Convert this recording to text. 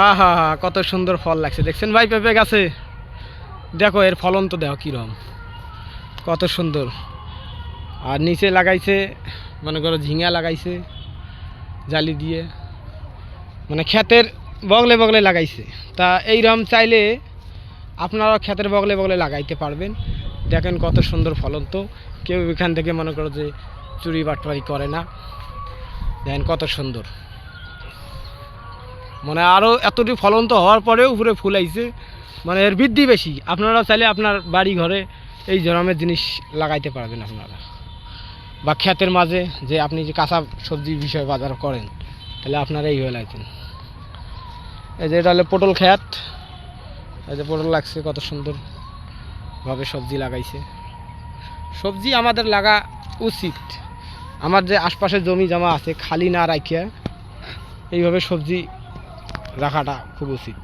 আহা হা, কত সুন্দর ফল লাগছে দেখছেন ভাই পেঁপে গাছে। দেখো এর ফলন তো দেখো কীরকম, কত সুন্দর। আর নিচে লাগাইছে মনে করো ঝিঙা লাগাইছে জালি দিয়ে, মানে ক্ষেতের বগলে বগলে লাগাইছে। তা এইরকম চাইলে আপনারা ক্ষেতের বগলে বগলে লাগাইতে পারবেন। দেখেন কত সুন্দর ফলন, তো কেউ এখান থেকে মনে করো যে চুরি বাটপারি করে না। দেখেন কত সুন্দর, মানে আরও এতটি ফলন তো হওয়ার পরেও উপরে ফুল আইছে, মানে এর বৃদ্ধি বেশি। আপনারা চাইলে আপনার বাড়ি ঘরে এই ধরনের জিনিস লাগাইতে পারবেন আপনারা, বা ক্ষেতের মাঝে যে আপনি যে কাঁচা সবজি বিষয় বাজার করেন, তাহলে আপনারা এই হয়ে লাগছেন। এই যে এটা হলো পটল ক্ষেত, এই যে পটল লাগছে, কত সুন্দরভাবে সবজি লাগাইছে। সবজি আমাদের লাগা উচিত, আমার যে আশপাশে জমি জমা আছে খালি না রাখিয়া এইভাবে সবজি রাখাটা খুব উচিত।